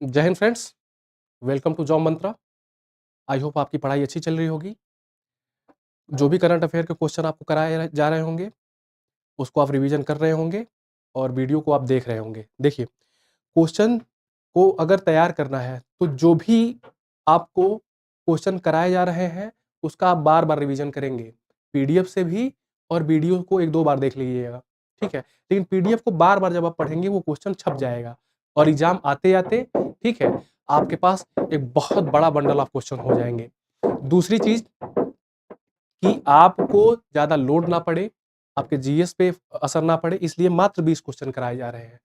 जय हिंद friends, welcome to Job Mantra. I hope आपकी पढ़ाई अच्छी चल रही होगी। जो भी करंट अफेयर के क्वेश्चन आपको कराए जा रहे होंगे, उसको आप रिवीजन कर रहे होंगे और वीडियो को आप देख रहे होंगे। देखिए, क्वेश्चन को अगर तैयार करना है तो जो भी आपको क्वेश्चन कराए जा रहे हैं, उसका आप बार-बार रिवीजन करेंगे। पीडीएफ से भी और वीडियो को 1-2 बार देख लीजिएगा, ठीक है? लेकिन पीडीएफ को बार-बार जब आप पढ़ेंगे, वो क्वेश्चन छप जाएगा और एग्ज़ाम आते-आते, ठीक है, आपके पास एक बहुत बड़ा बंडल ऑफ क्वेश्चन हो जाएँगे। दूसरी चीज़ कि आपको ज़्यादा लोड ना पड़े, आपके जीएस पे असर ना पड़े, इसलिए मात्र 20 क्वेश्चन कराए जा रहे हैं,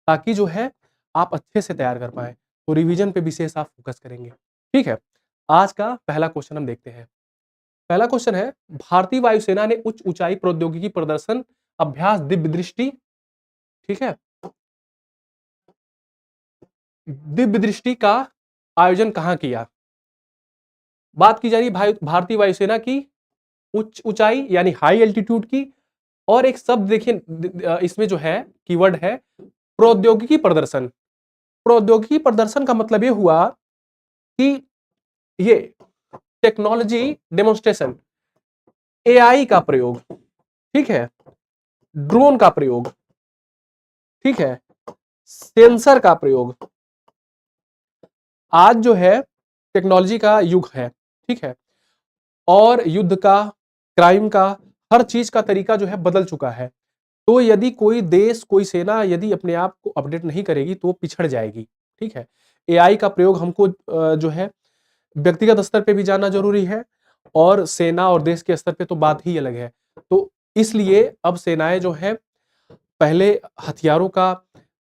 ताकि जो है आप अच्छे से तैयार कर पाएँ। तो रिवीजन पे विशेष आप फोकस करेंगे, ठीक है? आज का पहला क्वेश्चन हम देखते हैं। पहला क्वेश्चन है, भारतीय वायुसेना ने उच्च ऊंचाई प्रौद्योगिकी प्रदर्शन अभ्यास दिव्य दृष्टि, ठीक है, दिव्य दृष्टि का आयोजन कहाँ किया? बात की जा रही है भारतीय वायुसेना की उच्च ऊंचाई यानी हाई एल्टीट्यूड की, और एक शब्द देखिए इसमें जो है कीवर्ड है प्रौद्योगिकी प्रदर्शन। प्रौद्योगिकी प्रदर्शन का मतलब ये हुआ कि ये टेक्नोलॉजी डेमोन्स्ट्रेशन, एआई का प्रयोग, ठीक है, ड्रोन का प्रयोग, ठीक है, सेंसर का प्रयोग। आज जो है टेक्नोलॉजी का युग है, ठीक है, और युद्ध का, क्राइम का, हर चीज का तरीका जो है बदल चुका है। तो यदि कोई देश, कोई सेना यदि अपने आप को अपडेट नहीं करेगी तो वो पिछड़ जाएगी, ठीक है। एआई का प्रयोग हमको जो है व्यक्तिगत स्तर पे भी जानना जरूरी है, और सेना और देश के स्तर पे तो बात ही अलग है। तो इसलिए अब सेनाएं जो है पहले हथियारों का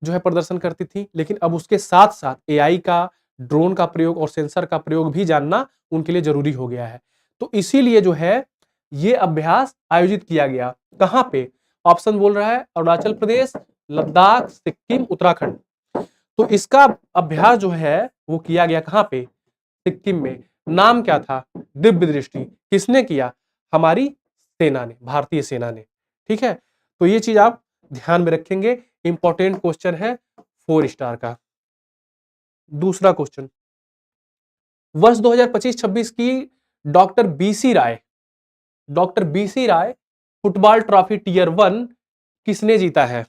जो है प्रदर्शन करती थी, लेकिन अब उसके साथ साथ एआई का, ड्रोन का प्रयोग और सेंसर का प्रयोग भी जानना उनके लिए जरूरी हो गया है। तो इसीलिए जो है ये अभ्यास आयोजित किया गया। कहां पे? ऑप्शन बोल रहा है अरुणाचल प्रदेश, लद्दाख, सिक्किम, उत्तराखंड। तो इसका अभ्यास जो है वो किया गया कहां पे? सिक्किम में। नाम क्या था? दिव्य दृष्टि। किसने किया? हमारी सेना ने, भारतीय सेना ने, ठीक है। तो ये चीज आप ध्यान में रखेंगे, इंपॉर्टेंट क्वेश्चन है 4 स्टार का। दूसरा क्वेश्चन, वर्ष 2025-26 की doctor B C Roy football trophy tier 1 किसने जीता है?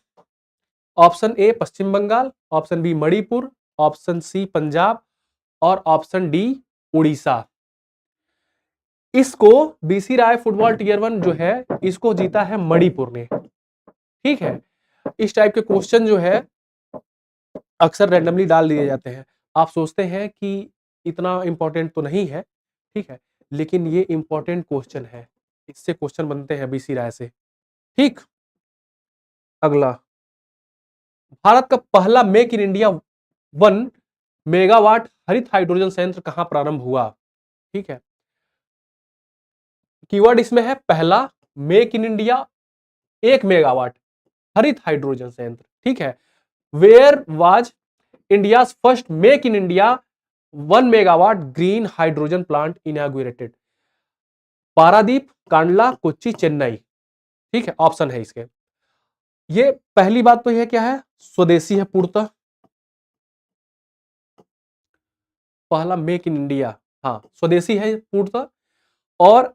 Option A Paschim Bangal, option B Manipur, option C Punjab और ऑप्शन डी उड़ीसा। इसको बीसी राय फुटबॉल टीयर 1 जो है इसको जीता है मणिपुर ने, ठीक है। इस टाइप के क्वेश्चन जो है अक्सर रैंडमली डाल दिए जाते हैं। आप सोचते हैं कि इतना इंपॉर्टेंट तो नहीं है, ठीक है, लेकिन ये इंपॉर्टेंट क्वेश्चन है। इससे क्वेश्चन बनते हैं बीसी राय से, ठीक। अगला, भारत का पहला मेक इन इंडिया 1 मेगावाट हरित हाइड्रोजन संयंत्र कहां प्रारंभ हुआ? ठीक है, कीवर्ड इसमें है पहला, मेक इन इंडिया, 1 मेगावाट हरित हाइड्रोजन संयंत्र, ठीक है। Where was India first make in India 1 megawatt green hydrogen plant inaugurated? Paradip, Kandla, Kochi, Chennai, ठीक है, ऑप्शन है इसके। ये पहली बात तो यह क्या है? स्वदेशी है पूर्णतः, पहला मेक इन इंडिया, हाँ स्वदेशी है पूर्णतः, और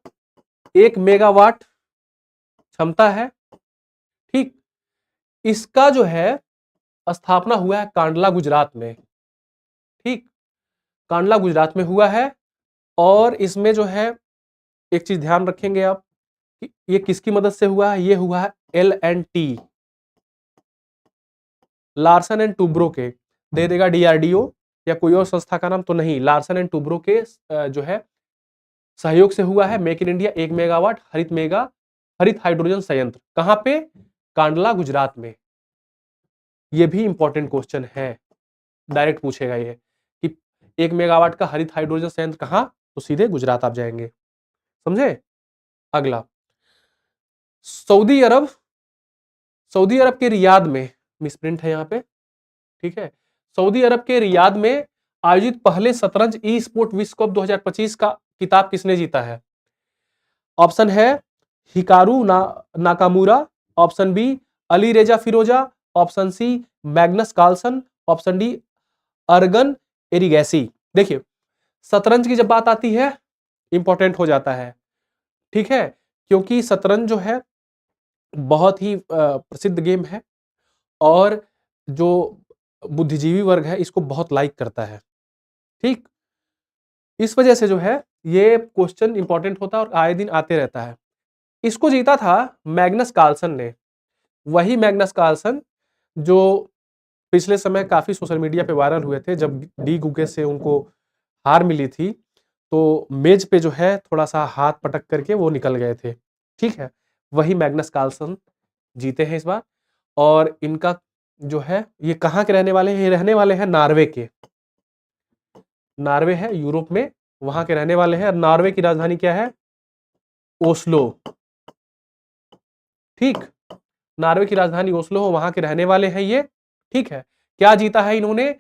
1 मेगावाट क्षमता है, ठीक। इसका जो है स्थापना हुआ है कांडला गुजरात में, ठीक, कांडला गुजरात में हुआ है। और इसमें जो है एक चीज ध्यान रखेंगे आप कि ये किसकी मदद से हुआ है? ये हुआ है L&T, लार्सन एंड टूब्रो के, दे देगा डीआरडीओ या कोई और संस्था का नाम तो नहीं, लार्सन एंड टूब्रो के जो है सहयोग से हुआ है मेक इन इंडिया 1 मेगावाट हरित हाइड्रोजन संयंत्र। कहां पे? कांडला गुजरात में। यह भी इंपॉर्टेंट क्वेश्चन है, डायरेक्ट पूछेगा ये कि 1 मेगावाट का हरित हाइड्रोजन संयंत्र कहां? तो सीधे गुजरात आप जाएंगे, समझे। अगला, सऊदी अरब सऊदी अरब के रियाद में, मिसप्रिंट है यहां पे, ठीक है, सऊदी अरब के रियाद में आयोजित पहले शतरंज ई स्पोर्ट विश्व कप 2025 का किताब किसने जीता है? ऑप्शन है Hikaru Nakamura, option B Alireza Firouzja, option C Magnus Carlsen, option D Arjun Erigaisi. देखिए, शतरंज की जब बात आती है इंपॉर्टेंट हो जाता है, ठीक है, क्योंकि शतरंज जो है बहुत ही प्रसिद्ध गेम है और जो बुद्धिजीवी वर्ग है इसको बहुत लाइक करता है, ठीक। इस वजह से जो है ये क्वेश्चन इंपॉर्टेंट होता है और आए दिन आते रहता है। इसको जीता था मैग्नस कार्लसन ने, वही मैग्नस कार्लसन जो पिछले समय काफी सोशल मीडिया पे वायरल हुए थे जब डी गुगे से उनको हार मिली थी, तो मेज पे जो है थोड़ा सा हाथ पटक करके वो निकल गए थे, ठीक है। वही मैग्नस कार्लसन जीते हैं इस बार। और इनका जो है ये कहाँ के रहने वाले हैं, ये रहने वाले हैं नॉर्वे के। नॉर्वे है यूरोप में, वहां के रहने वाले हैं। नॉर्वे की राजधानी क्या है, ओस्लो, ठीक। नॉर्वे की राजधानी ओस्लो हो, वहां के रहने वाले हैं ये, ठीक है। क्या जीता है इन्होंने,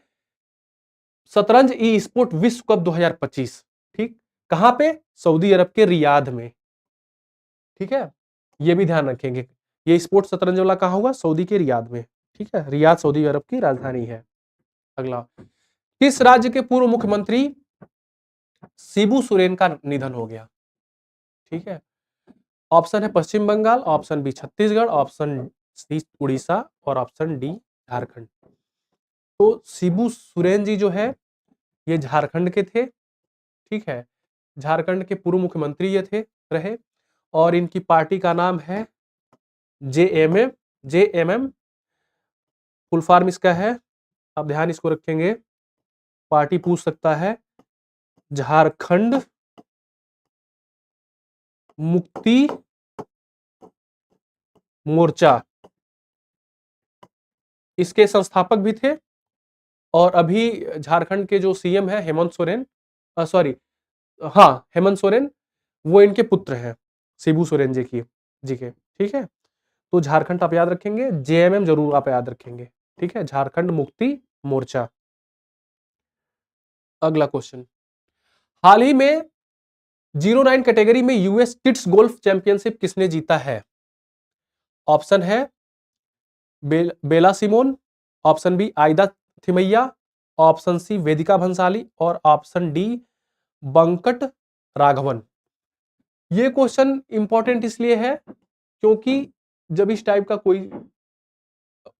शतरंज ई स्पोर्ट विश्व कप 2025, ठीक। कहां पे, सऊदी अरब के रियाद में, ठीक है। ये भी ध्यान रखेंगे, ये स्पोर्ट शतरंज वाला कहां होगा, सऊदी के रियाद में, ठीक है। रियाद सऊदी अरब की राजधानी है। अगला, किस राज्य के पूर्व मुख्यमंत्री शिबू सोरेन का निधन हो गया, ठीक है। ऑप्शन है Paschim Bangal, option B Chhattisgarh, option C Orissa और ऑप्शन डी झारखंड। तो शिबू सोरेन जी जो है ये झारखंड के थे, ठीक है। झारखंड के पूर्व मुख्यमंत्री ये थे, रहे। और इनकी पार्टी का नाम है जेएमएम, जेएमएम फुल फॉर्म इसका है, आप ध्यान इसको रखेंगे, पार्टी पूछ सकता है, झारखंड मुक्ति मोर्चा, इसके संस्थापक भी थे। और अभी झारखंड के जो सीएम है हेमंत सोरेन, सॉरी, हाँ हेमंत सोरेन, वो इनके पुत्र हैं शिबू सोरेन जी के, ठीक है। तो झारखंड आप याद रखेंगे, जेएमएम जरूर आप याद रखेंगे, ठीक है, झारखंड मुक्ति मोर्चा। अगला क्वेश्चन, हाल ही में 09 कैटेगरी में यूएस किड्स गोल्फ चैंपियनशिप किसने जीता है। ऑप्शन है Bella Simon, option B Aida Thimmaiah, option C Vedika Bhansali और ऑप्शन डी बंकट राघवन। ये क्वेश्चन इंपॉर्टेंट इसलिए है क्योंकि जब इस टाइप का कोई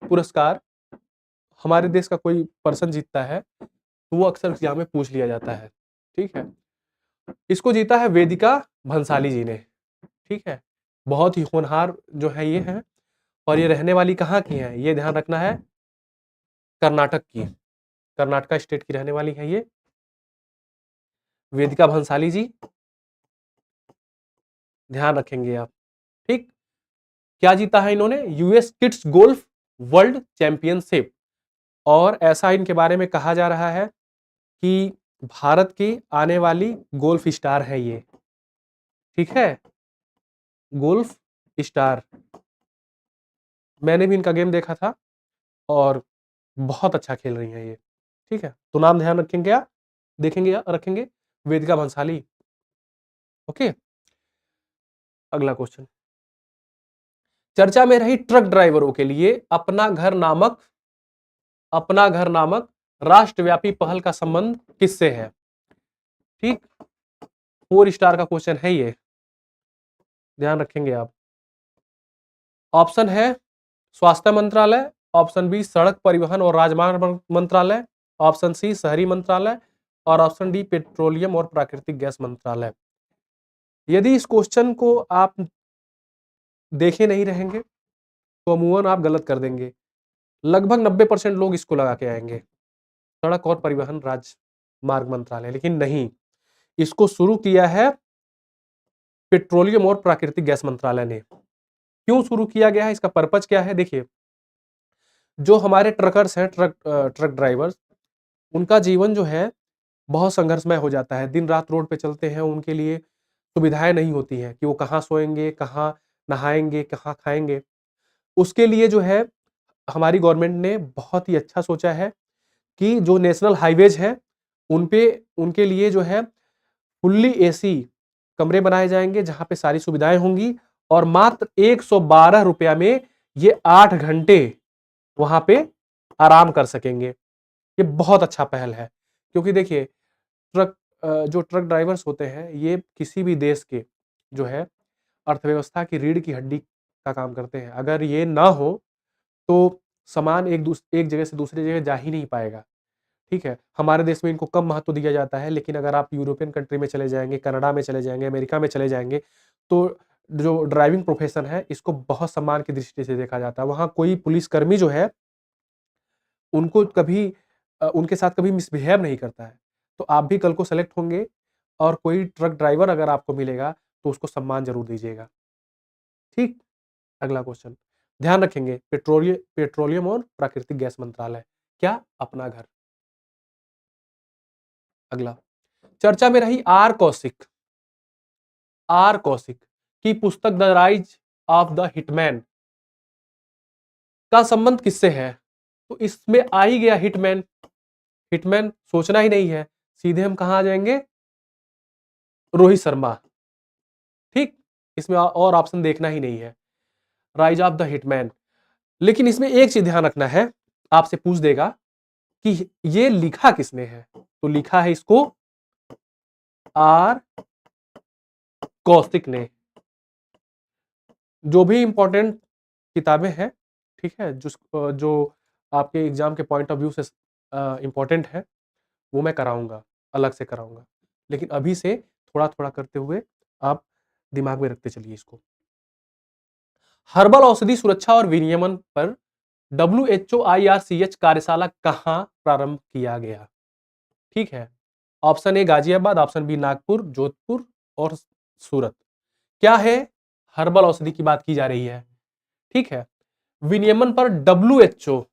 पुरस्कार हमारे देश का कोई पर्सन जीतता है तो वो अक्सर एग्जाम में पूछ लिया जाता है, ठीक है। इसको जीता है वेदिका भंसाली जी ने, ठीक है। बहुत ही होनहार जो है ये है और ये रहने वाली कहाँ की है, ये ध्यान रखना है, कर्नाटक की, कर्नाटका स्टेट की रहने वाली है ये वेदिका भंसाली जी, ध्यान रखेंगे आप, ठीक। क्या जीता है इन्होंने, US kids golf world championship. और ऐसा इनके बारे में कहा जा रहा है कि भारत की आने वाली गोल्फ स्टार है ये, ठीक है, गोल्फ स्टार। मैंने भी इनका गेम देखा था और बहुत अच्छा खेल रही हैं ये, ठीक है। तो नाम ध्यान रखेंगे आप, देखेंगे रखेंगे, वेदिका भंसाली, ओके। अगला क्वेश्चन, चर्चा में रही ट्रक ड्राइवरों के लिए अपना घर नामक राष्ट्रव्यापी पहल का संबंध किससे है, ठीक। 4 स्टार का क्वेश्चन है ये, ध्यान रखेंगे आप। ऑप्शन है स्वास्थ्य मंत्रालय, ऑप्शन बी सड़क परिवहन और राजमार्ग मंत्रालय, ऑप्शन सी शहरी मंत्रालय और ऑप्शन डी पेट्रोलियम और प्राकृतिक गैस मंत्रालय। यदि इस क्वेश्चन को आप देखे नहीं रहेंगे तो अमूमन आप गलत कर देंगे। लगभग 90% लोग इसको लगा के आएंगे, सड़क और परिवहन राजमार्ग मंत्रालय, लेकिन नहीं, इसको शुरू किया है पेट्रोलियम और प्राकृतिक गैस मंत्रालय ने। क्यों शुरू किया गया है, इसका पर्पज क्या है, देखिए, जो हमारे ट्रकर्स हैं, ट्रक ड्राइवर्स, उनका जीवन जो है बहुत संघर्षमय हो जाता है, दिन रात रोड पे चलते हैं, उनके लिए सुविधाएं नहीं होती हैं कि वो कहाँ सोएंगे, कहाँ नहाएंगे, कहाँ खाएंगे। उसके लिए जो है हमारी गवर्नमेंट ने बहुत ही अच्छा सोचा है कि जो नेशनल हाईवेज हैं उन पे उनके लिए जो है फुल्ली एसी कमरे बनाए जाएंगे जहां पे सारी सुविधाएं होंगी और मात्र 112 रुपया में ये 8 घंटे वहां पे आराम कर सकेंगे। ये बहुत अच्छा पहल है, क्योंकि देखिए जो ट्रक ड्राइवर्स होते हैं, ये किसी भी देश के जो है अर्थव्यवस्था की रीढ़ की हड्डी का काम करते हैं। अगर ये ना हो, तो सामान एक जगह से दूसरी जगह जा ही नहीं पाएगा, ठीक है? हमारे देश में इनको कम महत्व दिया जाता है, लेकिन अगर आप यूरोपियन कंट्री में चले जाएँगे, कनाडा में चले जाएँगे, अमेरिका में चले जाएँगे, तो जो ड्राइविंग प्रोफ़ेशन है, इसको बहुत सम्मान की दृष्टि से देखा जाता है। वहाँ कोई पुलिसकर्मी जो है, उनको कभी उनके साथ कभी मिसबिहेव नहीं करता है। तो आप भी कल को सेलेक्ट होंगे और कोई ट्रक ड्राइवर अगर आपको मिलेगा, तो उसको सम्मान ज़रूर दीजिएगा। ठीक? अगला क्वेश्चन, ध्यान रखेंगे पेट्रोलियम और प्राकृतिक गैस मंत्रालय, क्या? अपना घर। अगला, चर्चा में रही आर कौशिक की पुस्तक the rise of the hitman का संबंध किससे है? तो इसमें आ ही गया हिटमैन। हिटमैन सोचना ही नहीं है, सीधे हम कहां आ जाएंगे? रोहित शर्मा। ठीक, इसमें और ऑप्शन देखना ही नहीं है, राइज ऑफ द हिटमैन। लेकिन इसमें एक चीज ध्यान रखना है, आपसे पूछ देगा कि ये लिखा किसने है? तो लिखा है इसको आर कौशिक ने। जो भी इंपॉर्टेंट किताबें हैं, ठीक है, जो आपके एग्जाम के पॉइंट ऑफ व्यू से इंपॉर्टेंट है, वो मैं कराऊंगा, अलग से कराऊंगा। लेकिन अभी से थोड़ा थोड़ा करते हुए आप दिमाग में रखते चलिए इसको। हर्बल औषधि सुरक्षा और विनियमन पर WHO IRCH कार्यशाला कहां प्रारंभ किया गया? ठीक है, option A Ghaziabad, option B Nagpur, Jodhpur और सूरत। क्या है? हर्बल औषधि की बात की जा रही है, ठीक है। विनियमन पर WHO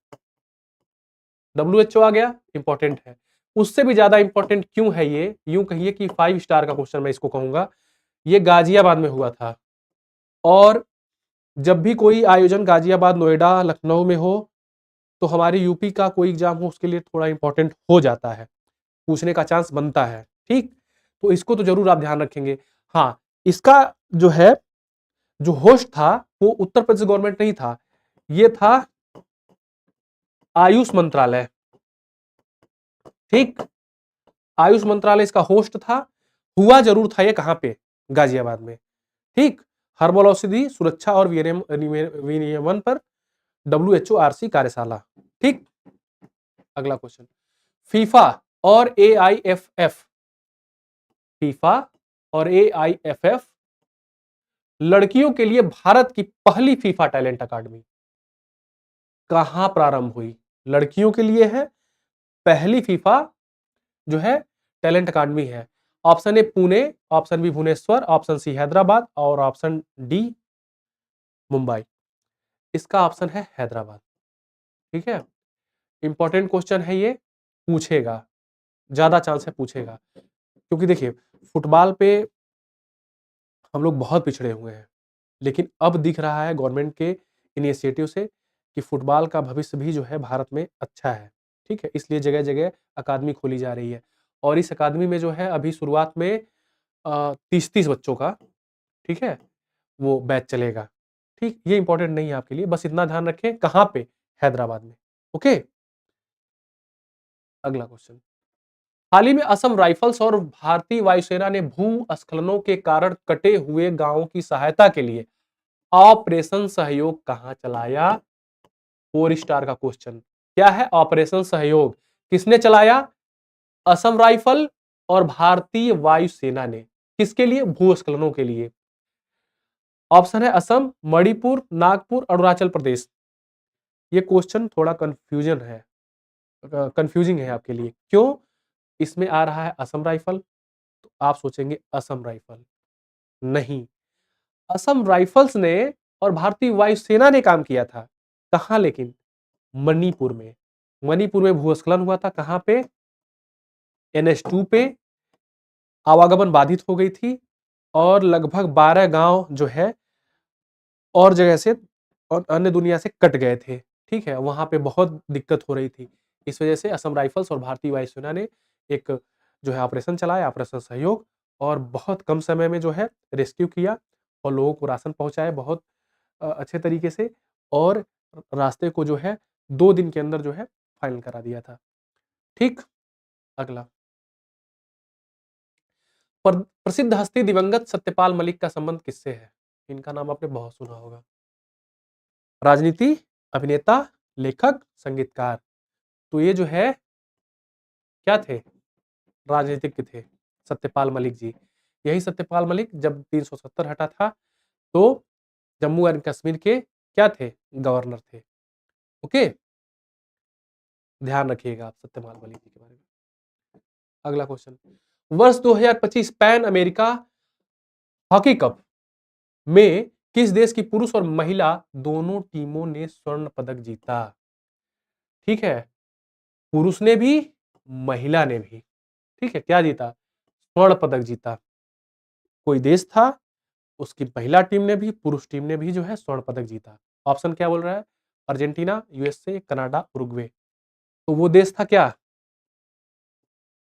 आ गया, इंपॉर्टेंट है। उससे भी ज्यादा इंपॉर्टेंट क्यों है ये? यूं कहिए कि 5 स्टार का क्वेश्चन मैं इसको कहूंगा। ये गाजियाबाद में हुआ था, और जब भी कोई आयोजन गाजियाबाद, नोएडा, लखनऊ में हो, तो हमारे यूपी का कोई एग्जाम हो, उसके लिए थोड़ा इंपॉर्टेंट हो जाता है, पूछने का चांस बनता है, ठीक। तो इसको तो जरूर आप ध्यान रखेंगे। हाँ, इसका जो है, जो होस्ट था, वो उत्तर प्रदेश गवर्नमेंट नहीं था, ये था आयुष मंत्रालय, ठीक। आयुष मंत्रालय इसका होस्ट था। हुआ जरूर था ये कहां पे? गाजियाबाद में, ठीक। हर्बल औषधि सुरक्षा और विनियमन पर WHO कार्यशाला, ठीक। अगला क्वेश्चन, फीफा और AIFF, फीफा और AIFF लड़कियों के लिए भारत की पहली फीफा टैलेंट अकादमी कहां प्रारंभ हुई? लड़कियों के लिए है पहली फीफा जो है टैलेंट अकादमी है। Option A Pune, option B Bhubaneswar, option C Hyderabad और ऑप्शन डी मुंबई। इसका ऑप्शन है हैदराबाद, ठीक है। इंपॉर्टेंट क्वेश्चन है ये, पूछेगा, ज्यादा चांस है पूछेगा, क्योंकि देखिए फुटबॉल पे हम लोग बहुत पिछड़े हुए हैं, लेकिन अब दिख रहा है गवर्नमेंट के इनिशिएटिव से कि फुटबॉल का भविष्य भी जो है भारत में अच्छा है, ठीक है। इसलिए जगह जगह अकादमी खोली जा रही है, और इस अकादमी में जो है अभी शुरुआत में 30-30 बच्चों का, ठीक है, वो बैच चलेगा, ठीक। ये इंपॉर्टेंट नहीं है आपके लिए, बस इतना ध्यान रखें कहां पे? हैदराबाद में, ओके। अगला क्वेश्चन, हाल ही में असम राइफल्स और भारतीय वायुसेना ने भूस्खलनों के कारण कटे हुए गांवों की सहायता के लिए ऑपरेशन सहयोग कहां चलाया? 4 स्टार का क्वेश्चन, क्या है ऑपरेशन सहयोग? किसने चलाया? असम राइफल और भारतीय वायुसेना ने। किसके लिए? भूस्खलनों के लिए। ऑप्शन है असम, मणिपुर, नागपुर, अरुणाचल प्रदेश। ये क्वेश्चन थोड़ा कंफ्यूजिंग है आपके लिए, क्यों? इसमें आ रहा है असम राइफल, तो आप सोचेंगे असम राइफल, नहीं। असम राइफल्स ने और भारतीय वायुसेना ने काम किया था, कहां? लेकिन मणिपुर में। मणिपुर में भूस्खलन हुआ था, कहां पे? NH2 पे आवागमन बाधित हो गई थी, और लगभग 12 गांव जो है और जगह से और अन्य दुनिया से कट गए थे, ठीक है। वहां पे बहुत दिक्कत हो रही थी, इस वजह से असम राइफल्स और भारतीय वायुसेना ने एक जो है ऑपरेशन चलाया, ऑपरेशन सहयोग, और बहुत कम समय में जो है रेस्क्यू किया और लोगों को राशन पहुंचाया बहुत अच्छे तरीके से, और रास्ते को जो है 2 दिन के अंदर जो है फाइनल करा दिया था। ठीक। अगला, प्रसिद्ध हस्ती दिवंगत सत्यपाल मलिक का संबंध किससे है? इनका नाम आपने बहुत सुना होगा। राजनीति, अभिनेता, लेखक, संगीतकार। तो ये जो है क्या थे? राजनीतिज्ञ थे सत्यपाल मलिक जी। यही सत्यपाल मलिक जब 370 हटा था तो जम्मू एंड कश्मीर के क्या थे? गवर्नर थे। ओके, ध्यान रखिएगा आप सत्यपाल मलिक जी के बारे में। अगला क्वेश्चन, वर्ष 2025 पैन अमेरिका हॉकी कप में किस देश की पुरुष और महिला दोनों टीमों ने स्वर्ण पदक जीता? ठीक है, पुरुष ने भी, महिला ने भी। ठीक है, क्या जीता? स्वर्ण पदक जीता। कोई देश था, उसकी महिला टीम ने भी, पुरुष टीम ने भी जो है स्वर्ण पदक जीता। ऑप्शन क्या बोल रहा है? Argentina, USA, Canada, Uruguay. तो वो देश था क्या?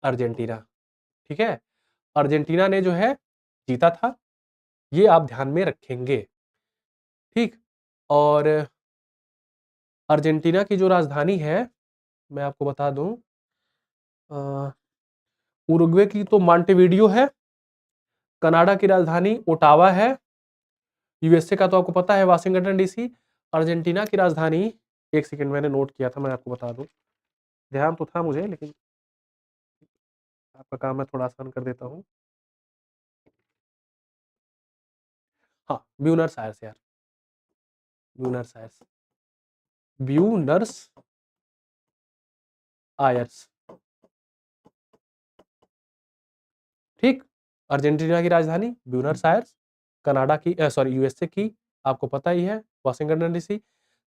अर्जेंटीना। ठीक है, अर्जेंटीना ने जो है जीता था, ये आप ध्यान में रखेंगे। ठीक, और अर्जेंटीना की जो राजधानी है मैं आपको बता दूं, उरुग्वे की तो मॉन्टेविडियो है, कनाडा की राजधानी ओटावा है, यूएसए का तो आपको पता है वाशिंगटन डीसी, अर्जेंटीना की राजधानी, एक सेकंड मैंने नोट किया था, मैं आपको बता दूं, ध्यान तो था मुझे लेकिन आपका काम मैं थोड़ा आसान कर देता हूं। हाँ, ब्यूनर्स आयर्स यार, ब्यूनर्स आयर्स, ब्यूनर्स आयर्स। ठीक, अर्जेंटीना की राजधानी ब्यूनर्स आयर्स, कनाडा की सॉरी यूएसए की आपको पता ही है वाशिंगटन डीसी,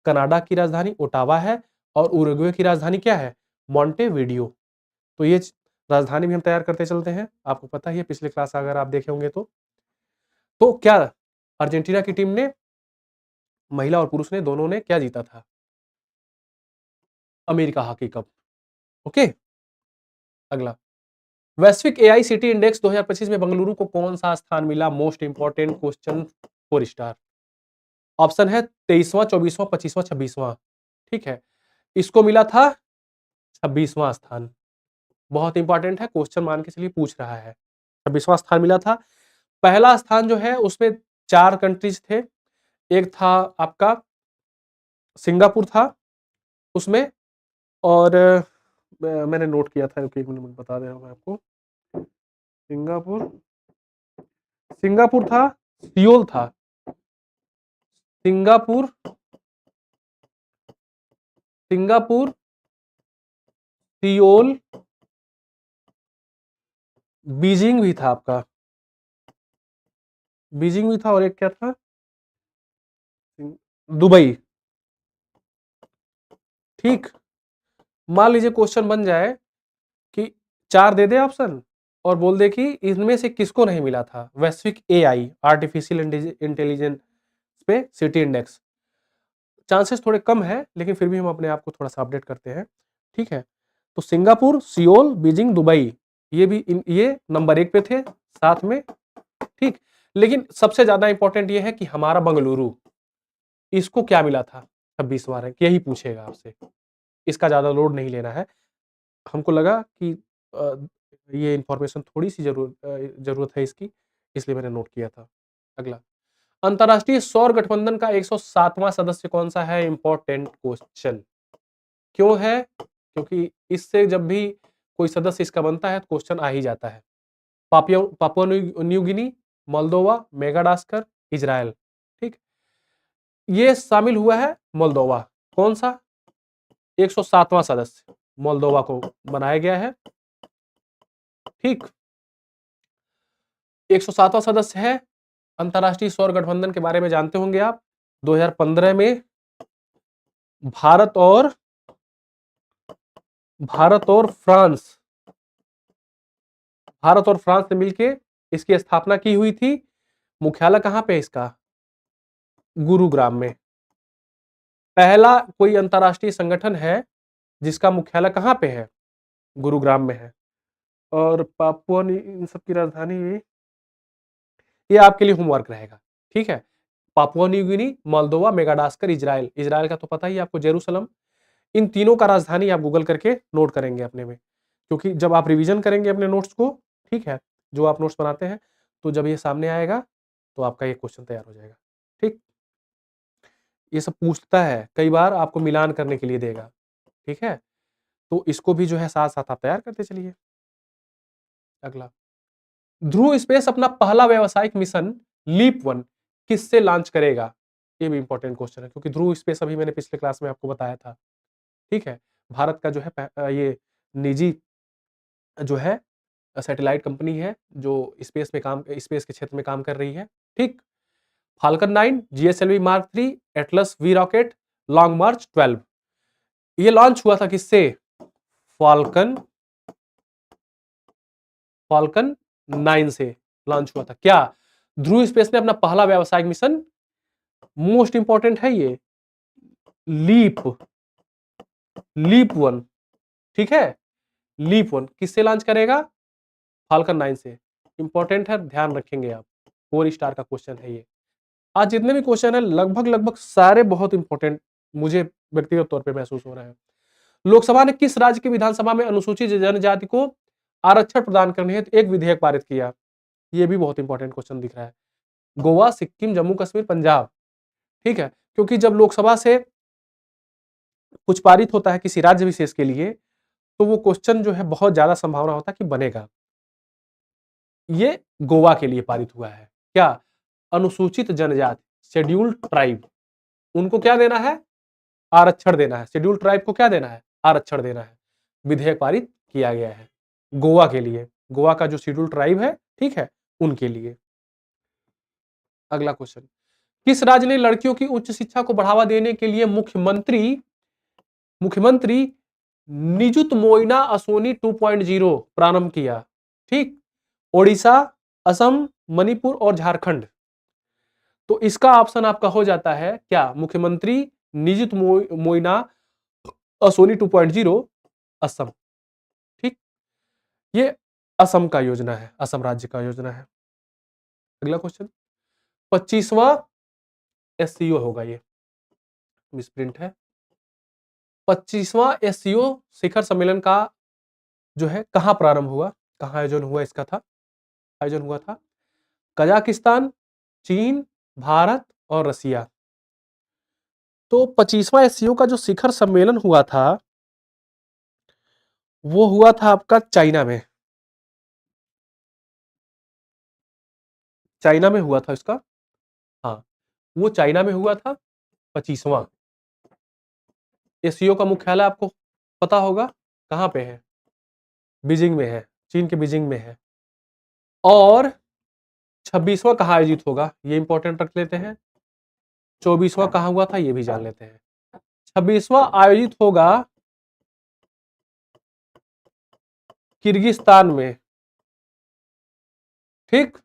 कनाडा की राजधानी ओटावा है और उरुग्वे की राजधानी क्या है? मॉन्टेविडियो। तो ये राजधानी भी हम तैयार करते चलते हैं, आपको पता ही है, पिछले क्लास अगर आप देखे होंगे तो क्या अर्जेंटीना की टीम ने, महिला और पुरुष ने दोनों ने क्या जीता था? America hockey cup. ओके, अगला, वैश्विक एआई सिटी इंडेक्स 2025 में बेंगलुरु को कौन सा स्थान मिला? Most important question, 4 star. Option है 23वां, 24वां, 25वां, 26वां। ठीक है, इसको मिला था 26वां स्थान। बहुत इंपॉर्टेंट है, क्वेश्चन मान के चलिए पूछ रहा है। 26वां स्थान मिला था। पहला स्थान जो है उसमें 4 कंट्रीज थे, एक था आपका सिंगापुर था उसमें, और मैंने नोट किया था, एक मिनट में बता दे रहा हूं मैं आपको। सिंगापुर, सिंगापुर था, सियोल था, सिंगापुर, सिंगापुर, सियोल, बीजिंग भी था आपका, बीजिंग भी था, और एक क्या था? दुबई। ठीक, मान लीजिए क्वेश्चन बन जाए कि 4 दे दे ऑप्शन और बोल दे कि इनमें से किसको नहीं मिला था वैश्विक एआई आर्टिफिशियल इंटेलिजेंस पे सिटी इंडेक्स। चांसेस थोड़े कम है लेकिन फिर भी हम अपने आप को थोड़ा सा अपडेट करते हैं। ठीक है, तो सिंगापुर, सियोल, बीजिंग, दुबई, ये भी ये नंबर 1 पे थे साथ में। ठीक, लेकिन सबसे ज्यादा इंपॉर्टेंट ये है कि हमारा बेंगलुरु, इसको क्या मिला था 26वां रैंक, यही पूछेगा आपसे। इसका ज्यादा लोड नहीं लेना है, हमको लगा कि ये इंफॉर्मेशन थोड़ी सी जरूरत है इसकी, इसलिए मैंने नोट किया था। अगला, अंतरराष्ट्रीय सौर गठबंधन का 107वां सदस्य कौन सा है? Important question. क्यों है? क्योंकि इससे जब भी कोई सदस्य इसका बनता है तो क्वेश्चन आ ही जाता है। Papua New Guinea, Moldova, Madagascar, Israel. ठीक, ये शामिल हुआ है मोल्दोवा। कौन सा? 107वां सदस्य मोल्दोवा को बनाया गया है। ठीक, 107वां सदस्य है। अंतरराष्ट्रीय सौर गठबंधन के बारे में जानते होंगे आप, 2015 में भारत और फ्रांस, भारत और फ्रांस ने मिलकर इसकी स्थापना की हुई थी। मुख्यालय कहां पे है इसका? गुरुग्राम में। पहला कोई अंतरराष्ट्रीय संगठन है जिसका मुख्यालय कहां पे है? गुरुग्राम में है। और पापुआ इन सब की राजधानी, ये आपके लिए होमवर्क रहेगा। ठीक है, Papua New Guinea, Moldova, Madagascar, Israel. Israel का तो पता ही आपको, जेरूसलम। इन तीनों का राजधानी आप गूगल करके नोट करेंगे अपने में। क्योंकि जब आप रिवीजन करेंगे अपने नोट्स को, ठीक है, जो आप नोट्स बनाते हैं, तो जब ये सामने आएगा तो आपका ये क्वेश्चन तैयार हो जाएगा। ठीक, ये सब पूछता है, कई बार आपको मिलान करने के लिए देगा। ठीक है, तो इसको भी जो है साथ साथ आप तैयार करते चलिए। अगला, ध्रुव स्पेस अपना पहला व्यावसायिक मिशन लीप वन किससे लॉन्च करेगा? ये भी इंपॉर्टेंट क्वेश्चन है, क्योंकि ध्रुव स्पेस अभी मैंने पिछले क्लास में आपको बताया था। ठीक है, भारत का जो है ये निजी जो है सैटेलाइट कंपनी है, जो स्पेस के क्षेत्र में काम कर रही है। ठीक, Falcon 9, GSLV Mark 3, Atlas V rocket, Long March 12, ये लॉन्च हुआ था किससे? फाल्कन फाल्कन 9 से लॉन्च हुआ था। क्या ध्रुव स्पेस ने अपना पहला व्यावसायिक मिशन, मोस्ट इंपॉर्टेंट है ये, लीप लीप वन, ठीक है, लीप वन किससे लॉन्च करेगा? फाल्कन 9 से। इंपॉर्टेंट है, ध्यान रखेंगे आप, 4 स्टार का क्वेश्चन है ये। आज जितने भी क्वेश्चन है लगभग लगभग सारे बहुत इंपॉर्टेंट मुझे व्यक्तिगत तौर पे महसूस हो रहे हैं। लोकसभा ने किस राज्य की विधानसभा में अनुसूचित जनजाति को आरक्षण प्रदान करने हेतु एक विधेयक पारित किया? ये भी बहुत इंपॉर्टेंट क्वेश्चन दिख रहा है। गोवा, सिक्किम, जम्मू कश्मीर, पंजाब। ठीक है, क्योंकि जब लोकसभा से कुछ पारित होता है किसी राज्य विशेष के लिए, तो वो क्वेश्चन जो है बहुत ज्यादा संभावना होता है कि बनेगा। ये गोवा के लिए पारित हुआ है। क्या? अनुसूचित जनजाति, शेड्यूल्ड ट्राइब, उनको क्या देना है? आरक्षण देना है। शेड्यूल्ड ट्राइब को क्या देना है? आरक्षण देना है। विधेयक पारित किया गया है गोवा के लिए, गोवा का जो शेड्यूल्ड ट्राइब है, ठीक है, उनके लिए। अगला क्वेश्चन, किस राज्य ने लड़कियों की उच्च शिक्षा को बढ़ावा देने के लिए मुख्यमंत्री मुख्यमंत्री निजुत मोइना असोनी 2.0 प्रारंभ किया? ठीक, ओडिशा, असम, मणिपुर और झारखंड। तो इसका ऑप्शन आपका हो जाता है क्या? मुख्यमंत्री निजुत मोइना असोनी 2.0 असम। ठीक, ये असम का योजना है, असम राज्य का योजना है। अगला क्वेश्चन, 25वां एससीओ होगा, ये मिसप्रिंट है। 25वां एससीओ शिखर सम्मेलन का जो है कहां प्रारंभ हुआ, कहां आयोजन हुआ इसका था? आयोजन हुआ था कजाकिस्तान, चीन, भारत और रसिया। तो 25वां एससीओ का जो शिखर सम्मेलन हुआ था, वो हुआ था आपका चाइना में। चाइना में हुआ था इसका, हाँ, वो चाइना में हुआ था 25वां। एससीओ का मुख्यालय आपको पता होगा कहां पे है? बीजिंग में है, चीन के बीजिंग में है। और 26वां कहां आयोजित होगा, ये इंपॉर्टेंट रख लेते हैं। 24वां कहां हुआ था, ये भी जान लेते हैं। 26वां आयोजित होगा किर्गिस्तान में। ठीक,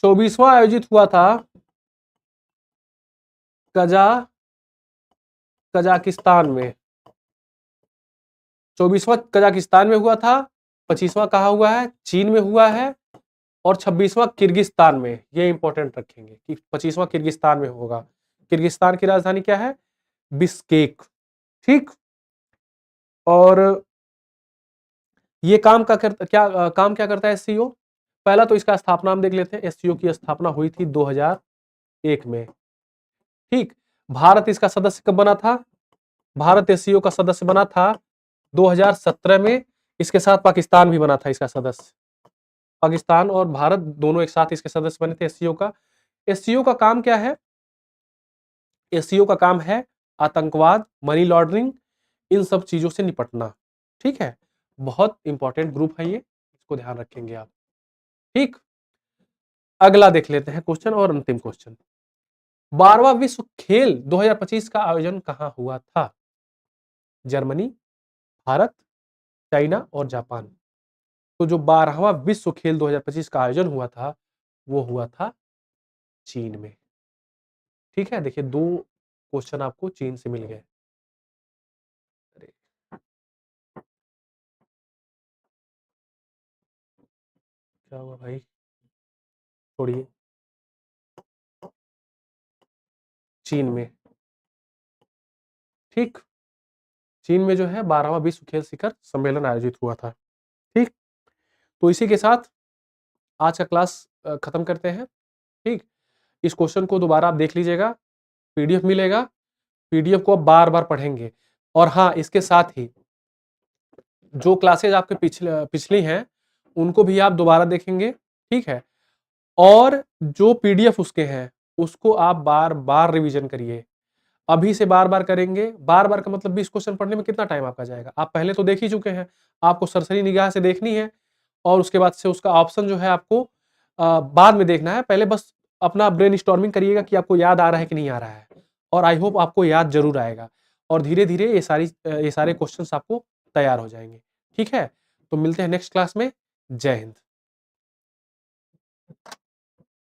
24वां आयोजित हुआ था कजा कजाकिस्तान में। 24वां कजाकिस्तान में हुआ था, 25वां कहा हुआ है? चीन में हुआ है, और 26वां किर्गिस्तान में। ये इंपॉर्टेंट रखेंगे कि 25वां किर्गिस्तान में होगा। किर्गिस्तान की राजधानी क्या है? बिश्केक। ठीक, और ये काम क्या करता है एससीओ? पहला तो इसका स्थापना हम देख लेते हैं। एससीओ की स्थापना हुई थी 2001 में। ठीक, भारत इसका सदस्य कब बना था? भारत एससीओ का सदस्य बना था 2017 में। इसके साथ पाकिस्तान भी बना था इसका सदस्य। पाकिस्तान और भारत दोनों एक साथ इसके सदस्य बने थे एससीओ का। एससीओ का काम क्या है? एससीओ का काम है आतंकवाद, मनी लॉन्ड्रिंग, इन सब चीजों से निपटना। ठीक है, बहुत इंपॉर्टेंट ग्रुप है ये, इसको ध्यान रखेंगे आप। ठीक, अगला देख लेते हैं क्वेश्चन, और अंतिम क्वेश्चन, 12वां विश्व खेल 2025 का आयोजन कहां हुआ था? जर्मनी, भारत, चाइना और जापान। तो जो 12वां विश्व खेल 2025 का आयोजन हुआ था, वो हुआ था चीन में। ठीक है, देखिए 2 क्वेश्चन आपको चीन से मिल गए। अरे क्या हुआ भाई, छोड़िए। चीन में। ठीक, चीन में जो है 12वां विश्व खेल शिखर सम्मेलन आयोजित हुआ था। ठीक? तो इसी के साथ आज का क्लास खत्म करते हैं। ठीक? इस क्वेश्चन को दोबारा आप देख लीजिएगा, पीडीएफ मिलेगा, पीडीएफ को आप बार-बार पढ़ेंगे। और हाँ, इसके साथ ही जो क्लासेज आपके पिछली हैं, उनको भी आप दोबारा देखेंगे, ठीक है? और जो पीडीएफ उसके हैं, उसको आप बार-बार रिवीजन करिए। अभी से बार-बार करेंगे, बार-बार का मतलब 20 क्वेश्चन पढ़ने में कितना टाइम आपका जाएगा? आप पहले तो देख ही चुके हैं, आपको सरसरी निगाह से देखनी है और उसके बाद से उसका ऑप्शन जो है आपको बाद में देखना है। पहले बस अपना ब्रेनस्टॉर्मिंग करिएगा कि आपको याद आ रहा है कि नहीं आ रहा है। और आई होप आपको याद ज़रूर आएगा और धीरे-धीरे ये सारे क्वेश्चन्स आपको तैयार हो जाएँगे। ठीक है? तो मिलते हैं नेक्स्ट क्लास में। जय हिंद।